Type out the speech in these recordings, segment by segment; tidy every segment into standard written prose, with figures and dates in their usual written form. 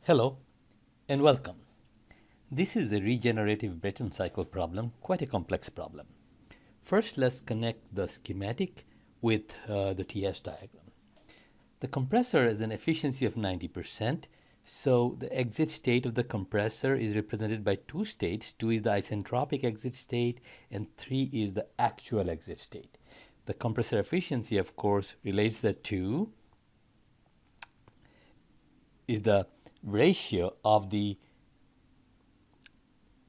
Hello and welcome. This is a regenerative Brayton cycle problem, quite a complex problem. First, let's connect the schematic with the TS diagram. The compressor has an efficiency of 90%, so the exit state of the compressor is represented by two states. 2 is the isentropic exit state and 3 is the actual exit state. The compressor efficiency, of course, relates the two, is the ratio of the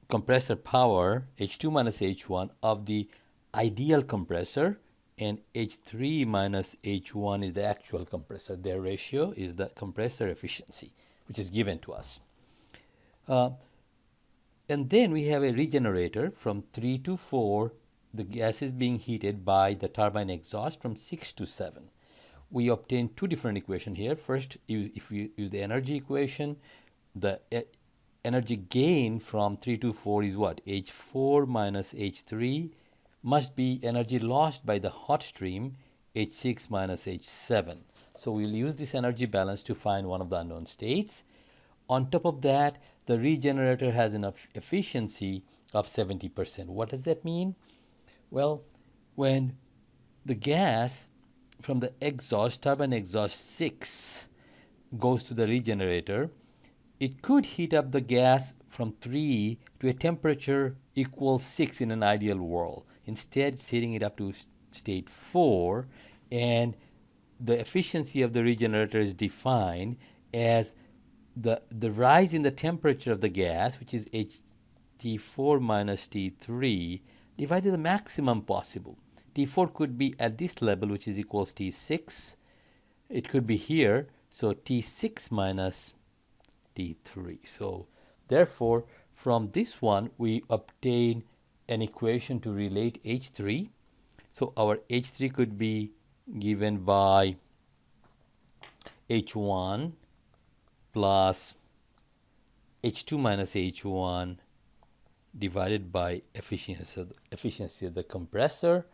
compressor power H2 minus H1 of the ideal compressor, and H3 minus H1 is the actual compressor. Their ratio is the compressor efficiency, which is given to us. And then we have a regenerator from 3 to 4. The gas is being heated by the turbine exhaust from 6 to 7. We obtain two different equations here. First, if we use the energy equation, the energy gain from 3 to 4 is what? H4 minus H3 must be energy lost by the hot stream, H6 minus H7. So we'll use this energy balance to find one of the unknown states. On top of that, the regenerator has an efficiency of 70%. What does that mean? Well, when the gas from the exhaust, turbine exhaust 6, goes to the regenerator, it could heat up the gas from 3 to a temperature equals 6 in an ideal world. Instead, it's heating it up to state 4, and the efficiency of the regenerator is defined as the rise in the temperature of the gas, which is T4 minus T3, divided the maximum possible. T4 could be at this level, which is equals T6. It could be here, so T6 minus T3. So therefore, from this one, we obtain an equation to relate H3. So our H3 could be given by H1 plus H2 minus H1 divided by efficiency of the compressor.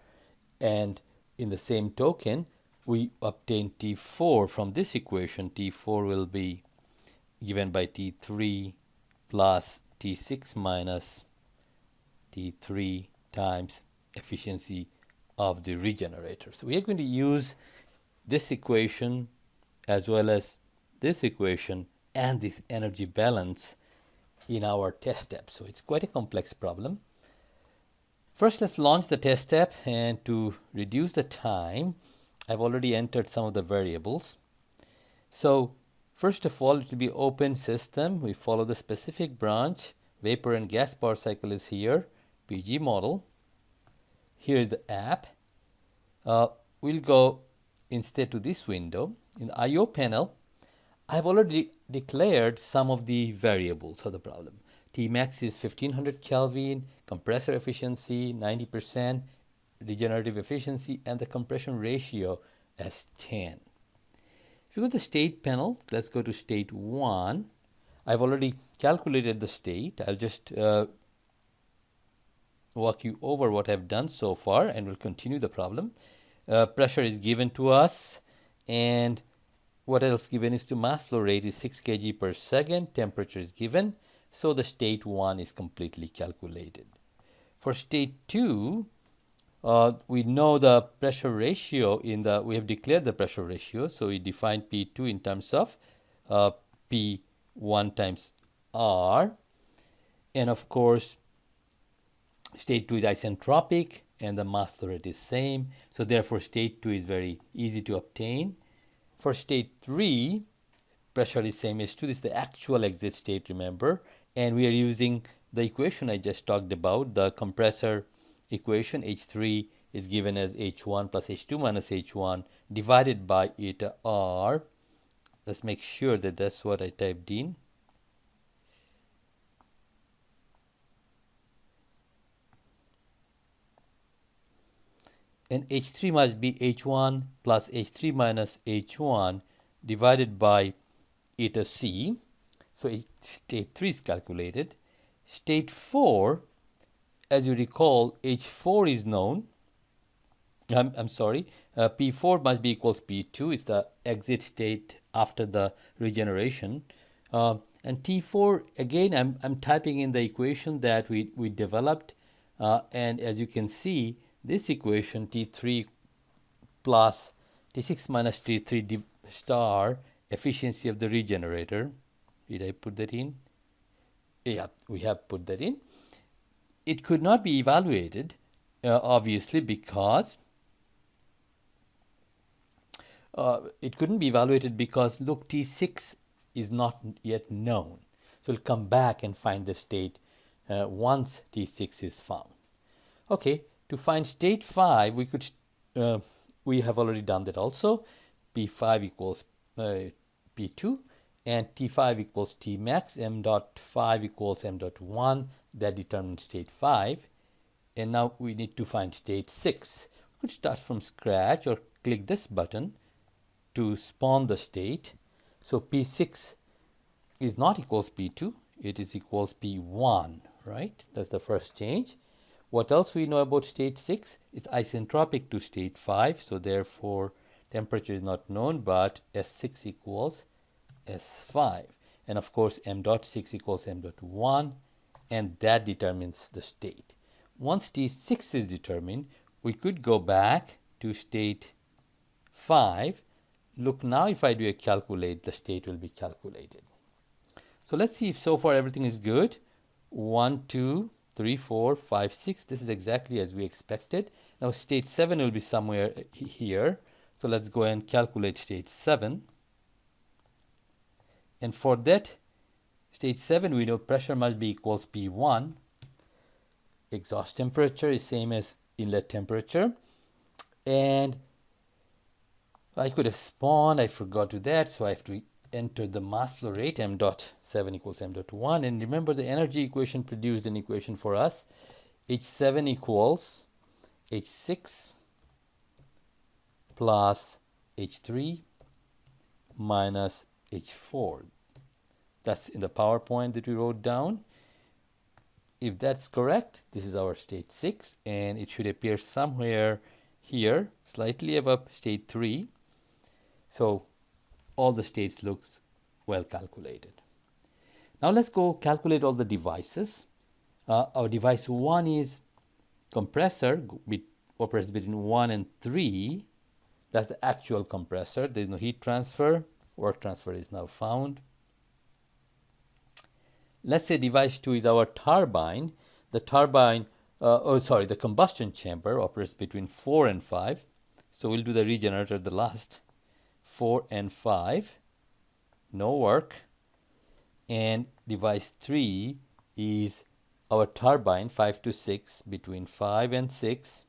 And in the same token, we obtain T4 from this equation. T4 will be given by T3 plus T6 minus T3 times efficiency of the regenerator. So we are going to use this equation as well as this equation and this energy balance in our test step. So it's quite a complex problem. First, let's launch the test step, and to reduce the time, I've already entered some of the variables. So first of all, it will be open system. We follow the specific branch. Vapor and gas power cycle is here. PG model. Here is the app. We'll go instead to this window. In the I/O panel, I've already declared some of the variables of the problem. Tmax is 1500 Kelvin, compressor efficiency 90%, regenerative efficiency, and the compression ratio as 10. If you go to the state panel, let's go to state 1. I've already calculated the state. I'll just walk you over what I've done so far, and we'll continue the problem. Pressure is given to us, and what else given is to mass flow rate is 6 kg per second. Temperature is given. So the state 1 is completely calculated. For state 2, we know the pressure ratio we have declared the pressure ratio. So we define P2 in terms of P1 times R. And of course, state 2 is isentropic and the mass flow rate is same. So therefore, state 2 is very easy to obtain. For state 3, pressure is same as 2. This is the actual exit state, remember. And we are using the equation I just talked about, the compressor equation. H3 is given as H1 plus H2 minus H1 divided by eta R. Let's make sure that that's what I typed in. And H3 must be H1 plus H3 minus H1 divided by eta C. So state 3 is calculated. State 4, as you recall, H4 is known. I'm sorry, P4 must be equals P2. It's the exit state after the regeneration. And T4, again, I'm typing in the equation that we developed. And as you can see, this equation, T3 plus T6 minus T3 star, efficiency of the regenerator. Did I put that in? Yeah, we have put that in. It could not be evaluated, obviously, because it couldn't be evaluated because, look, T6 is not yet known. So we'll come back and find the state once T6 is found. Okay, to find state 5, we have already done that also. P5 equals P2, and T5 equals T max, m dot 5 equals m dot 1. That determines state 5. And now we need to find state 6. We could start from scratch or click this button to spawn the state. So P6 is not equals P2, it is equals P1, right? That's the first change. What else we know about state 6? It's isentropic to state 5, so therefore temperature is not known, but S6 equals S5. And of course m dot 6 equals m dot 1, and that determines the state. Once T6 is determined, we could go back to state 5. Look, now if I do a calculate, the state will be calculated. So let's see if so far everything is good. 1, 2, 3, 4, 5, 6. This is exactly as we expected. Now state 7 will be somewhere here. So let's go and calculate state 7. And for that, state 7, we know pressure must be equals P1. Exhaust temperature is same as inlet temperature. And I could have spawned, I forgot to that, so I have to enter the mass flow rate, m dot 7 equals m dot 1. And remember, the energy equation produced an equation for us. H7 equals H6 plus H3 minus H4. That's in the PowerPoint that we wrote down. If that's correct, this is our state 6, and it should appear somewhere here, slightly above state 3. So all the states looks well calculated. Now let's go calculate all the devices. Our device 1 is compressor, operates between 1 and 3. That's the actual compressor. There is no heat transfer. Work transfer is now found. Let's say device 2 is our turbine. The turbine, the combustion chamber operates between 4 and 5. So we'll do the regenerator the last. 4 and 5, no work. And device 3 is our turbine, 5 to 6, between 5 and 6.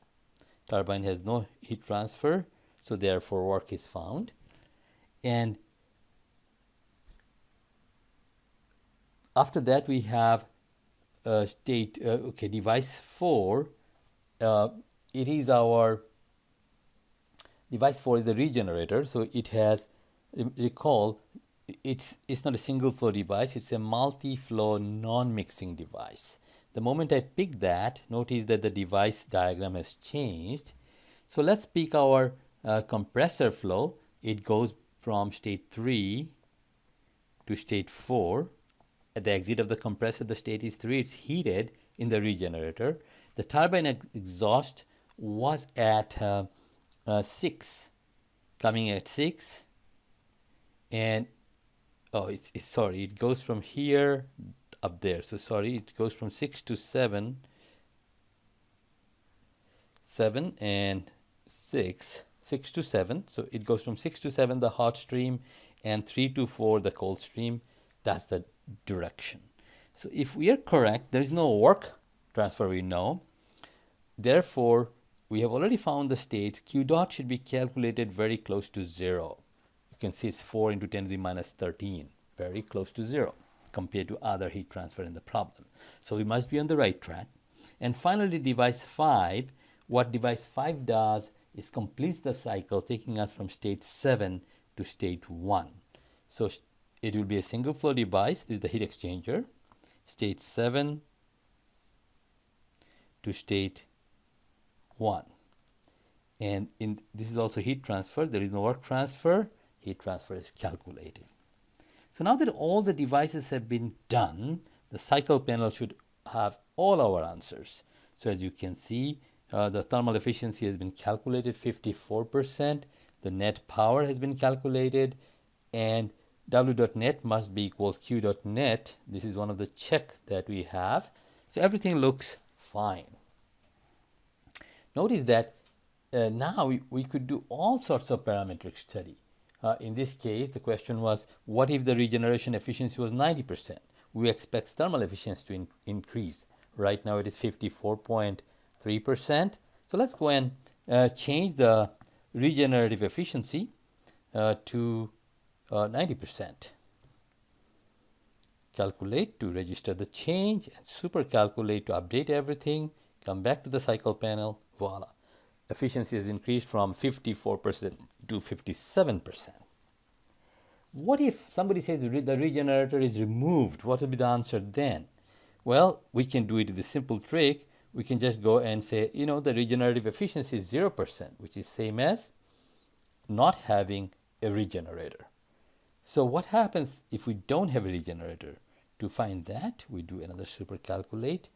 Turbine has no heat transfer, so therefore work is found. And after that we have device 4. It is our device 4 is the regenerator, so it has, recall, it's not a single flow device, it's a multi-flow non-mixing device. The moment I pick that, notice that the device diagram has changed. So let's pick our compressor flow. It goes from state 3 to state 4. At the exit of the compressor, the state is 3. It's heated in the regenerator. The turbine exhaust was at 6, coming at 6, and it goes from here up there. So sorry, it goes from 6 to 7, 7 and 6, 6 to 7. So it goes from 6 to 7 the hot stream, and 3 to 4 the cold stream. That's the direction. So if we are correct, there is no work transfer, we know. Therefore, we have already found the states. Q dot should be calculated very close to 0. You can see it's 4 into 10 to the minus 13, very close to 0 compared to other heat transfer in the problem. So we must be on the right track. And finally, device 5. What device 5 does is completes the cycle, taking us from state 7 to state 1. So it will be a single flow device. This is the heat exchanger. State 7 to state 1. And this is also heat transfer. There is no work transfer. Heat transfer is calculated. So now that all the devices have been done, the cycle panel should have all our answers. So as you can see, the thermal efficiency has been calculated 54%, the net power has been calculated, and w.net must be equals q.net. This is one of the check that we have. So everything looks fine. Notice that now we could do all sorts of parametric study. In this case, the question was, what if the regeneration efficiency was 90%? We expect thermal efficiency to increase. Right now it is 54.3%. So let's go and change the regenerative efficiency to 90%. Calculate to register the change and super calculate to update everything. Come back to the cycle panel. Voila. Efficiency has increased from 54% to 57%. What if somebody says the regenerator is removed? What will be the answer then? Well, we can do it with a simple trick. We can just go and say, the regenerative efficiency is 0%, which is same as not having a regenerator. So what happens if we don't have a regenerator? To find that, we do another super calculate,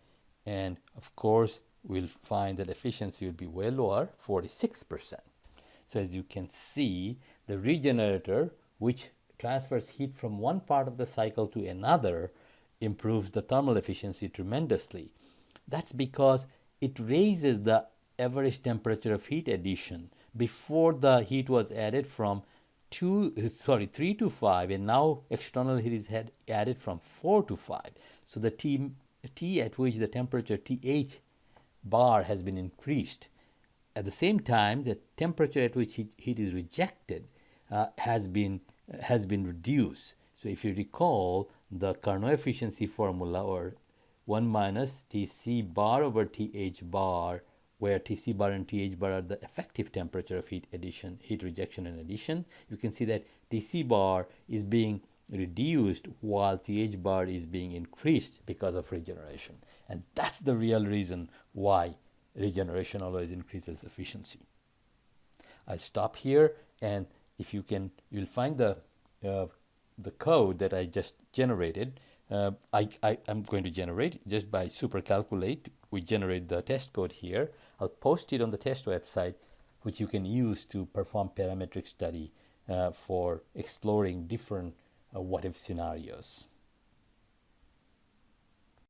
and of course, we'll find that efficiency will be way lower, 46%. So as you can see, the regenerator, which transfers heat from one part of the cycle to another, improves the thermal efficiency tremendously. That's because it raises the average temperature of heat addition. Before, the heat was added from 3 to 5, and now external heat is added from 4 to 5. So the T at which the temperature TH bar has been increased. At the same time, the temperature at which heat is rejected has been reduced. So if you recall the Carnot efficiency formula, or 1 minus Tc bar over Th bar, where Tc bar and Th bar are the effective temperature of heat rejection and addition, you can see that Tc bar is being reduced while Th bar is being increased because of regeneration. And that's the real reason why regeneration always increases efficiency. I'll stop here, and if you can, you'll find the code that I just generated. I'm going to generate just by super calculate. We generate the test code here. I'll post it on the test website, which you can use to perform parametric study for exploring different what if scenarios.